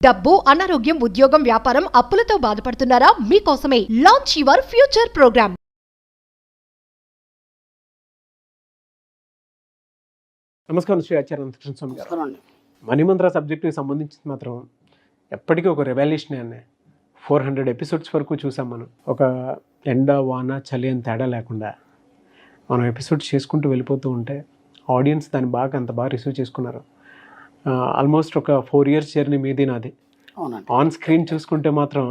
డబ్బు, అనారోగ్యం, ఉద్యోగం, వ్యాపారం, అప్పులతో బాధపడుతున్నారా? మీకోసమే లాంచ్ యువర్ ఫ్యూచర్ ప్రోగ్రామ్. నమస్కారం శ్రీ ఆచార్య అనంతకృష్ణ స్వామి గారు. మణిమంత్ర సబ్జెక్టుకి సంబంధించి మాత్రం ఎప్పటికీ ఒక రెవల్యూషన్ అనే 400 ఎపిసోడ్స్ వరకు చూసాం మనం. ఒక ఎండ, వాన, చలి అని తేడా లేకుండా మనం ఎపిసోడ్స్ చేసుకుంటూ వెళ్ళిపోతూ ఉంటే ఆడియన్స్ దాన్ని అంత బాగా రిసీవ్ చేసుకున్నారు. ఆల్మోస్ట్ ఒక 4 years జర్నీ మీది నాది. అవునండి. ఆన్ స్క్రీన్ చూసుకుంటే మాత్రం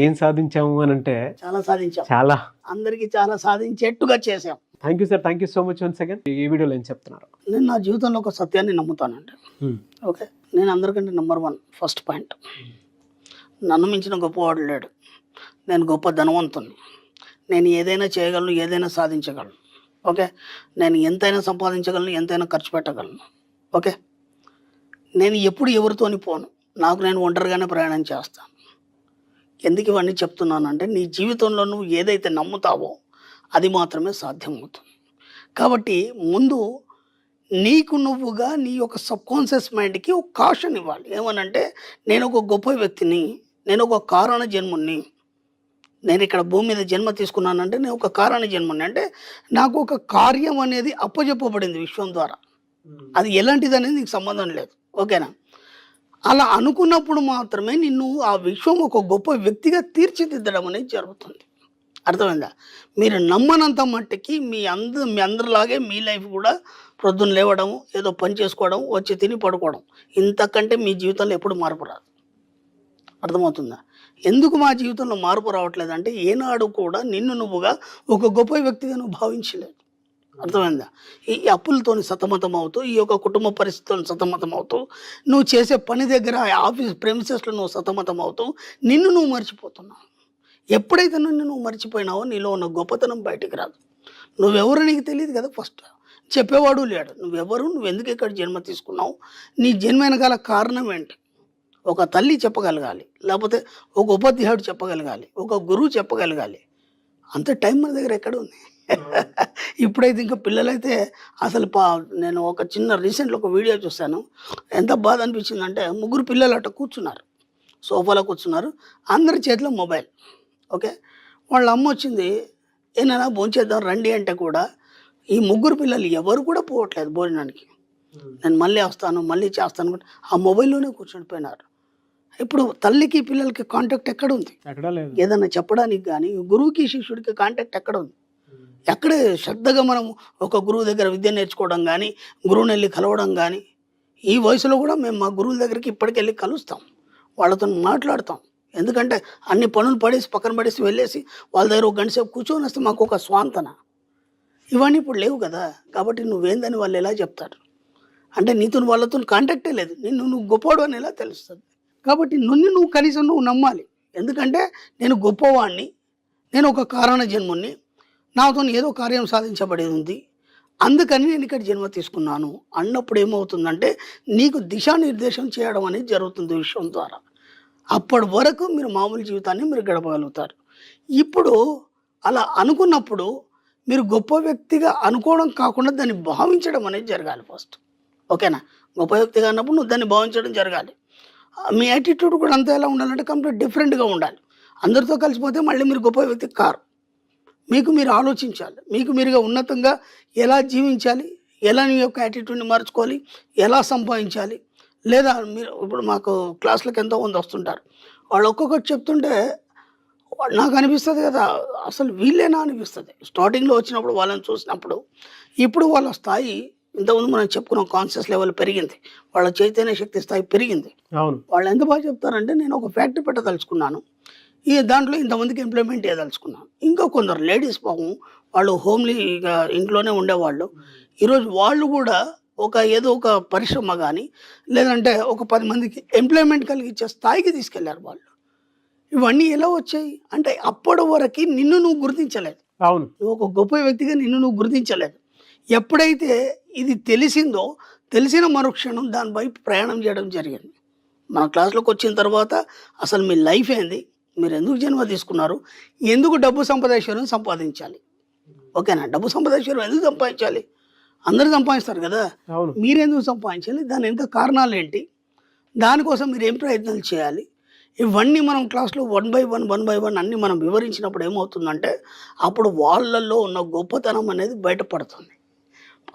ఏం సాధించాము అని అంటే చాలా సాధించాం. చాలా అందరికీ చాలా సాధించేట్టుగా చేసాం. Thank you sir, thank you so much once again. ఈ వీడియోలో ఏం చెప్తున్నారు? నేను నా జీవితంలో ఒక సత్యాన్ని నమ్ముతానండి. ఓకే, నేను అందరికంటే నెంబర్ 1 ఫస్ట్ పాయింట్. నన్ను మించిన గొప్పవాడు లేడు. నేను గొప్ప ధనవంతుని. నేను ఏదైనా చేయగలను, ఏదైనా సాధించగలను. ఓకే, నేను ఎంతైనా సంపాదించగలను, ఎంతైనా ఖర్చు పెట్టగలను. ఓకే, నేను ఎప్పుడు ఎవరితోని పోను. నాకు నేను ఒంటరిగానే ప్రయాణం చేస్తాను. ఎందుకు ఇవన్నీ చెప్తున్నానంటే నీ జీవితంలో నువ్వు ఏదైతే నమ్ముతావో అది మాత్రమే సాధ్యమవుతుంది. కాబట్టి ముందు నీకు నువ్వుగా నీ యొక్క సబ్కాన్షియస్ మైండ్కి ఒక కాషన్ ఇవ్వాలి. ఏమనంటే నేను ఒక గొప్ప వ్యక్తిని, నేను ఒక కారణ జన్ముని. నేను ఇక్కడ భూమి మీద జన్మ తీసుకున్నానంటే నేను ఒక కారణ జన్ముని. అంటే నాకు ఒక కార్యం అనేది అప్పచెప్పబడింది విశ్వం ద్వారా. అది ఎలాంటిది అనేది నీకు సంబంధం లేదు. ఓకేనా? అలా అనుకున్నప్పుడు మాత్రమే నిన్ను ఆ విశ్వం ఒక గొప్ప వ్యక్తిగా తీర్చిదిద్దడం అనేది జరుగుతుంది. అర్థమైందా? మీరు నమ్మనంత మట్టికి మీ అందరిలాగే మీ లైఫ్ కూడా ప్రొద్దున లేవడం, ఏదో పని చేసుకోవడం, వచ్చి తిని పడుకోవడం, ఇంతకంటే మీ జీవితంలో ఎప్పుడు మార్పు రాదు. అర్థమవుతుందా? ఎందుకు మా జీవితంలో మార్పు రావట్లేదంటే ఏనాడు కూడా నిన్ను నువ్వుగా ఒక గొప్ప వ్యక్తిగా నువ్వు భావించలేదు. అర్థమైందా? ఈ అప్పులతో సతమతం అవుతూ, ఈ యొక్క కుటుంబ పరిస్థితులను సతమతం అవుతూ, నువ్వు చేసే పని దగ్గర ఆఫీస్ ప్రెమిసెస్లో నువ్వు సతమతం అవుతూ నిన్ను నువ్వు మర్చిపోతున్నావు. ఎప్పుడైతే నువ్వు మర్చిపోయినావో నీలో ఉన్న గొప్పతనం బయటికి రాదు. నువ్వెవరు నీకు తెలియదు కదా. ఫస్ట్ చెప్పేవాడు లేడు. నువ్వెవరు, నువ్వు ఎందుకు ఇక్కడ జన్మ తీసుకున్నావు, నీ జన్మ వెనకాల కారణం ఏంటి? ఒక తల్లి చెప్పగలగాలి, లేకపోతే ఒక ఉపాధ్యాయుడు చెప్పగలగాలి, ఒక గురువు చెప్పగలగాలి. అంత టైం మన దగ్గర ఎక్కడ ఉంది? ఇప్పుడైతే ఇంకా పిల్లలైతే అసలు నేను ఒక చిన్న రీసెంట్లో ఒక వీడియో చూశాను. ఎంత బాధ అనిపించిందంటే 3 పిల్లలు అట్ట కూర్చున్నారు, సోఫాలో కూర్చున్నారు, అందరి చేతిలో మొబైల్. ఓకే, వాళ్ళ అమ్మ వచ్చింది, ఏమైనా భోంచేద్దాం రండి అంటే కూడా ఈ 3 పిల్లలు ఎవరు కూడా పోవట్లేదు భోజనానికి. నేను మళ్ళీ వస్తాను, మళ్ళీ చేస్తాను, ఆ మొబైల్లోనే కూర్చొనిపోయినారు. ఇప్పుడు తల్లికి పిల్లలకి కాంటాక్ట్ ఎక్కడ ఉంది? ఏదన్నా చెప్పడానికి కానీ గురువుకి శిష్యుడికి కాంటాక్ట్ ఎక్కడ ఉంది? ఎక్కడే శ్రద్ధగా మనం ఒక గురువు దగ్గర విద్య నేర్చుకోవడం కానీ, గురువుని వెళ్ళి కలవడం కానీ, ఈ వయసులో కూడా మేము మా గురువుల దగ్గరికి ఇప్పటికెళ్ళి కలుస్తాం, వాళ్ళతో మాట్లాడతాం. ఎందుకంటే అన్ని పనులు పడేసి పక్కన పడేసి వెళ్ళేసి వాళ్ళ దగ్గర ఒక గంట సేపు కూర్చొని వస్తే మాకు ఒక స్వాంతన. ఇవన్నీ ఇప్పుడు లేవు కదా. కాబట్టి నువ్వేందని వాళ్ళు ఎలా చెప్తారు? అంటే నీతో వాళ్ళతో కాంటాక్టే లేదు. నువ్వు గొప్పవాడు అని ఎలా తెలుస్తుంది? కాబట్టి నువ్వు కనీసం నువ్వు నమ్మాలి. ఎందుకంటే నేను గొప్పవాడిని, నేను ఒక కారణ జన్ముని, నాతో ఏదో కార్యం సాధించబడేది ఉంది, అందుకని నేను ఇక్కడ జన్మ తీసుకున్నాను అన్నప్పుడు ఏమవుతుందంటే నీకు దిశానిర్దేశం చేయడం అనేది జరుగుతుంది విశ్వం ద్వారా. అప్పటి వరకు మీరు మామూలు జీవితాన్ని మీరు గడపగలుగుతారు. ఇప్పుడు అలా అనుకున్నప్పుడు మీరు గొప్ప వ్యక్తిగా అనుకోవడం కాకుండా దాన్ని భావించడం అనేది జరగాలి ఫస్ట్. ఓకేనా? గొప్ప వ్యక్తిగా అన్నప్పుడు నువ్వు దాన్ని భావించడం జరగాలి. మీ యాటిట్యూడ్ కూడా అంతా ఎలా ఉండాలంటే కంప్లీట్ డిఫరెంట్గా ఉండాలి. అందరితో కలిసిపోతే మళ్ళీ మీరు గొప్ప వ్యక్తి కారు. మీకు మీరు ఆలోచించాలి, మీకు మీరుగా ఉన్నతంగా ఎలా జీవించాలి, ఎలా నీ యొక్క యాటిట్యూడ్ని మార్చుకోవాలి, ఎలా సంపాదించాలి. లేదా మీరు ఇప్పుడు మాకు క్లాసులకు ఎంతోమంది వస్తుంటారు, వాళ్ళు ఒక్కొక్కటి చెప్తుంటే నాకు అనిపిస్తుంది కదా, అసలు వీళ్ళేనా అనిపిస్తుంది. స్టార్టింగ్లో వచ్చినప్పుడు వాళ్ళని చూసినప్పుడు, ఇప్పుడు వాళ్ళ స్థాయి ఇంతకుముందు మనం చెప్పుకున్నాం, కాన్షియస్ లెవెల్ పెరిగింది, వాళ్ళ చైతన్య శక్తి స్థాయి పెరిగింది. వాళ్ళు ఎంత బాగా చెప్తారంటే నేను ఒక ఫ్యాక్టరీ పెట్టదలుచుకున్నాను, ఈ దాంట్లో ఇంతమందికి ఎంప్లాయ్మెంట్ చేయదలుచుకున్నాను. ఇంకా కొందరు లేడీస్ పాపం వాళ్ళు హోమ్లీగా ఇంట్లోనే ఉండేవాళ్ళు, ఈరోజు వాళ్ళు కూడా ఏదో ఒక పరిశ్రమ కానీ లేదంటే ఒక 10 మందికి ఎంప్లాయ్మెంట్ కలిగించే స్థాయికి తీసుకెళ్లారు వాళ్ళు. ఇవన్నీ ఎలా వచ్చాయి అంటే అప్పటి వరకు నిన్ను నువ్వు గుర్తించలేదు. అవును, నువ్వు ఒక గొప్ప వ్యక్తిగా నిన్ను నువ్వు గుర్తించలేదు. ఎప్పుడైతే ఇది తెలిసిందో, తెలిసిన మరుక్షణం దాని వైపు ప్రయాణం చేయడం జరిగింది. మన క్లాస్లోకి వచ్చిన తర్వాత అసలు మీ లైఫ్ ఏంది, మీరు ఎందుకు జన్మ తీసుకున్నారు, ఎందుకు డబ్బు సంపాదించాలని సంపాదించాలి. ఓకేనా? డబ్బు సంపాదించడం ఎందుకు సంపాదించాలి? అందరూ సంపాదిస్తారు కదా, మీరెందుకు సంపాదించాలి, దాని ఎంత కారణాలు ఏంటి, దానికోసం మీరు ఏం ప్రయత్నాలు చేయాలి, ఇవన్నీ మనం క్లాస్లో 1 by 1 అన్నీ మనం వివరించినప్పుడు ఏమవుతుందంటే అప్పుడు వాళ్ళల్లో ఉన్న గొప్పతనం అనేది బయటపడుతుంది.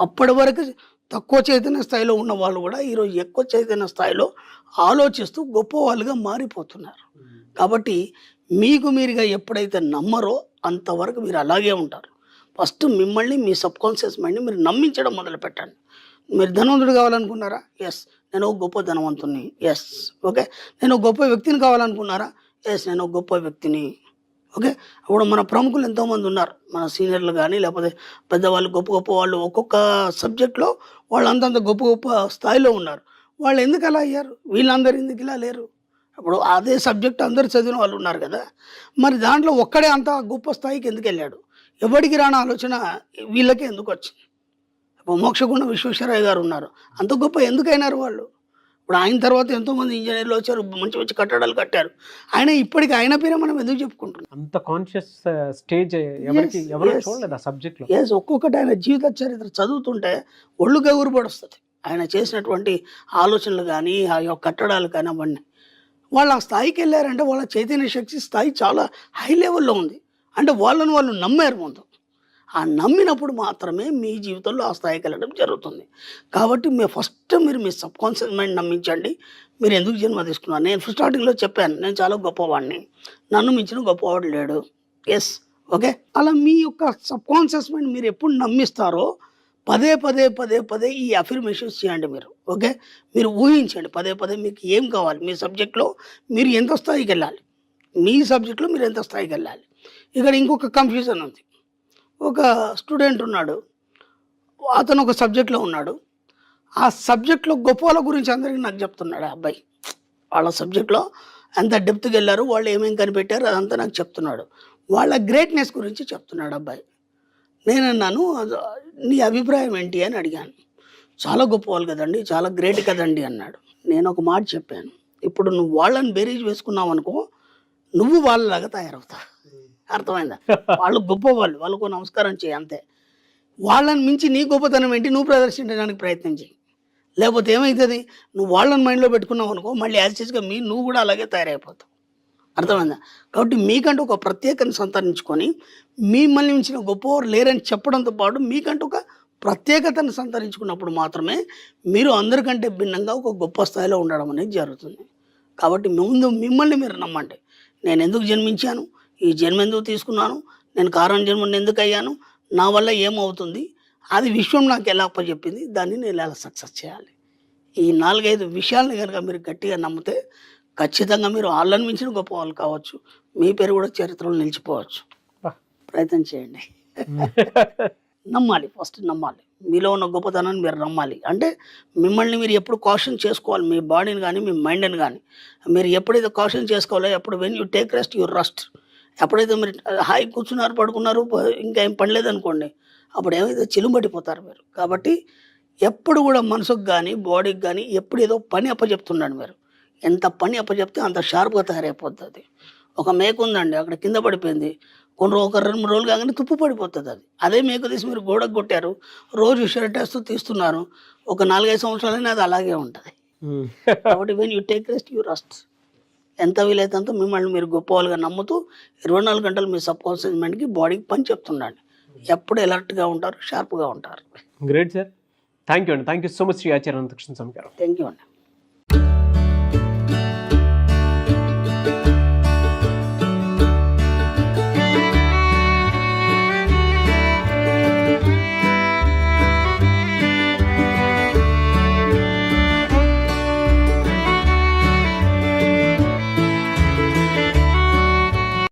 అప్పటి వరకు తక్కువ చైతన్య స్థాయిలో ఉన్న వాళ్ళు కూడా ఈరోజు ఎక్కువ చైతన్య స్థాయిలో ఆలోచిస్తూ గొప్ప వాళ్ళుగా మారిపోతున్నారు. కాబట్టి మీకు మీరుగా ఎప్పుడైతే నమ్మరో అంతవరకు మీరు అలాగే ఉంటారు. ఫస్ట్ మిమ్మల్ని మీ సబ్కాన్షియస్ మైండ్ని మీరు నమ్మించడం మొదలు పెట్టండి. మీరు ధనవంతుడు కావాలనుకున్నారా? ఎస్, నేను ఒక గొప్ప ధనవంతుని. Yes, okay. నేను ఒక గొప్ప వ్యక్తిని కావాలనుకున్నారా? ఎస్, నేను ఒక గొప్ప వ్యక్తిని. ఓకే. ఇప్పుడు మన ప్రముఖులు ఎంతోమంది ఉన్నారు, మన సీనియర్లు కానీ లేకపోతే పెద్దవాళ్ళు, గొప్ప గొప్ప వాళ్ళు ఒక్కొక్క సబ్జెక్ట్లో వాళ్ళు అంతంత గొప్ప గొప్ప స్థాయిలో ఉన్నారు. వాళ్ళు ఎందుకు అలా అయ్యారు? వీళ్ళందరూ ఎందుకు ఇలా లేరు? ఇప్పుడు అదే సబ్జెక్ట్ అందరు చదివిన వాళ్ళు ఉన్నారు కదా, మరి దాంట్లో ఒక్కడే అంత గొప్ప స్థాయికి ఎందుకు వెళ్ళాడు? ఎవరికి రాని ఆలోచన వీళ్ళకే ఎందుకు వచ్చింది? ఇప్పుడు మోక్షగుండ విశ్వేశ్వరయ్య గారు ఉన్నారు, అంత గొప్ప ఎందుకైనారు వాళ్ళు? ఇప్పుడు ఆయన తర్వాత ఎంతోమంది ఇంజనీర్లు వచ్చారు, మంచి మంచి కట్టడాలు కట్టారు. ఆయన ఇప్పటికి ఆయన పేరే మనం ఎందుకు చెప్పుకుంటున్నాం? అంత కాన్షియస్ స్టేజ్ ఎవరు చూడలేదు ఆ సబ్జెక్ట్లో. ఎస్, ఒక్కొక్కటి ఆయన జీవిత చరిత్ర చదువుతుంటే ఒళ్ళు గగురు పడుస్తుంది. ఆయన చేసినటువంటి ఆలోచనలు కానీ ఆ యొక్క కట్టడాలు కానీ అవన్నీ వాళ్ళు ఆ స్థాయికి వెళ్ళారంటే వాళ్ళ చైతన్య శక్తి స్థాయి చాలా హై లెవెల్లో ఉంది. అంటే వాళ్ళని వాళ్ళు నమ్మారు ముందు. ఆ నమ్మినప్పుడు మాత్రమే మీ జీవితంలో ఆ స్థాయికి వెళ్ళడం జరుగుతుంది. కాబట్టి మీరు మీ సబ్కాన్షియస్ మైండ్ నమ్మించండి. మీరు ఎందుకు జన్మ తీసుకున్నారు? నేను స్టార్టింగ్లో చెప్పాను, నేను చాలా గొప్పవాడిని, నన్ను మించిన గొప్పవాడు లేడు. Yes, okay. అలా మీ యొక్క సబ్కాన్షియస్ మైండ్ మీరు ఎప్పుడు నమ్మిస్తారో పదే ఈ అఫర్మేషన్స్ చేయండి మీరు. ఓకే. మీరు ఊహించండి పదే మీకు ఏం కావాలి, మీ సబ్జెక్ట్లో మీరు ఎంత స్థాయికి వెళ్ళాలి, మీ సబ్జెక్ట్లో మీరు ఎంత స్థాయికి వెళ్ళాలి. ఇక్కడ ఇంకొక కన్ఫ్యూజన్ ఉంది. ఒక స్టూడెంట్ ఉన్నాడు, అతను ఒక సబ్జెక్ట్లో ఉన్నాడు. ఆ సబ్జెక్ట్లో గొప్ప వాళ్ళ గురించి అందరికీ నాకు చెప్తున్నాడు ఆ అబ్బాయి. వాళ్ళ సబ్జెక్ట్లో ఎంత డెప్త్కి వెళ్ళారు, వాళ్ళు ఏమేమి కనిపెట్టారు అదంతా నాకు చెప్తున్నాడు. వాళ్ళ గ్రేట్నెస్ గురించి చెప్తున్నాడు అబ్బాయి. నేను అన్నాను, నీ అభిప్రాయం ఏంటి అని అడిగాను. చాలా గొప్ప వాళ్ళు కదండి, చాలా గ్రేట్ కదండి అన్నాడు. నేను ఒక మాట చెప్పాను, ఇప్పుడు నువ్వు వాళ్ళని బేరీజ్ వేసుకున్నావు అనుకో, నువ్వు వాళ్ళలాగా తయారవుతావు. అర్థమైందా? వాళ్ళు గొప్పవాళ్ళు, వాళ్ళకు నమస్కారం చేయి అంతే. వాళ్ళని మించి నీ గొప్పతనం ఏంటి నువ్వు ప్రదర్శించడానికి ప్రయత్నం చేయి. లేకపోతే ఏమవుతుంది, నువ్వు వాళ్ళని మైండ్లో పెట్టుకున్నావు అనుకో, మళ్ళీ యాజిటీస్గా నువ్వు కూడా అలాగే తయారైపోతావు. అర్థమైందా? కాబట్టి మీకంటూ ఒక ప్రత్యేకతను సంతరించుకొని మిమ్మల్ని మించిన గొప్పవారు లేరని చెప్పడంతో పాటు మీకంటూ ఒక ప్రత్యేకతను సంతరించుకున్నప్పుడు మాత్రమే మీరు అందరికంటే భిన్నంగా ఒక గొప్ప స్థాయిలో ఉండడం అనేది జరుగుతుంది. కాబట్టి ముందు మిమ్మల్ని మీరు నమ్మండి. నేను ఎందుకు జన్మించాను, ఈ జన్మ ఎందుకు తీసుకున్నాను, నేను కారణ జన్మని ఎందుకు అయ్యాను, నా వల్ల ఏమవుతుంది, అది విశ్వం నాకు ఎలా అప్పచెప్పింది, దాన్ని నేను ఎలా సక్సెస్ చేయాలి. ఈ 4-5 విషయాలను కనుక మీరు గట్టిగా నమ్మితే ఖచ్చితంగా మీరు వాళ్ళని మించిన గొప్ప వాళ్ళు కావచ్చు, మీ పేరు కూడా చరిత్రలో నిలిచిపోవచ్చు. ప్రయత్నం చేయండి. నమ్మాలి, ఫస్ట్ నమ్మాలి. మీలో ఉన్న గొప్పతనాన్ని మీరు నమ్మాలి. అంటే మిమ్మల్ని మీరు ఎప్పుడు కాషన్ చేసుకోవాలి, మీ బాడీని కానీ మీ మైండ్ని కానీ. మీరు ఎప్పుడైతే కాషన్ చేసుకోవాలో, ఎప్పుడు when you take rest you rust. ఎప్పుడైతే మీరు హాయి కూర్చున్నారు, పడుకున్నారు, ఇంకా ఏం పని లేదనుకోండి, అప్పుడు ఏమైతే చిలుంబడిపోతారు మీరు. కాబట్టి ఎప్పుడు కూడా మనసుకు కానీ బాడీకి కానీ ఎప్పుడు ఏదో పని అప్పచెప్తున్నాడు మీరు. ఎంత పని అప్పచెప్తే అంత షార్ప్గా తయారైపోతుంది. ఒక మేక ఉందండి, అక్కడ కింద పడిపోయింది, ఒక 2-3 రోజులు కాగానే తుప్పు పడిపోతుంది. అదే మేక తీసి మీరు గోడకు కొట్టారు, రోజు షర్ట్ వేస్తూ తీస్తున్నారు, ఒక 4-5 సంవత్సరాలైనా అది అలాగే ఉంటుంది. కాబట్టి when you take rest you rust. ఎంత వీలైతే అంత మిమ్మల్ని మీరు గొప్పవాళ్ళుగా నమ్ముతూ 24 గంటలు మీ సబ్కాన్షియస్ మైండ్కి బాడీకి పని చెప్తుండండి. ఎప్పుడు అలర్ట్గా ఉంటారు, షార్ప్గా ఉంటారు. గ్రేట్ సార్, థ్యాంక్ యూ అండి. Thank you so much Shri Acharya Anantakrishna Swami garu. Thank you అండి.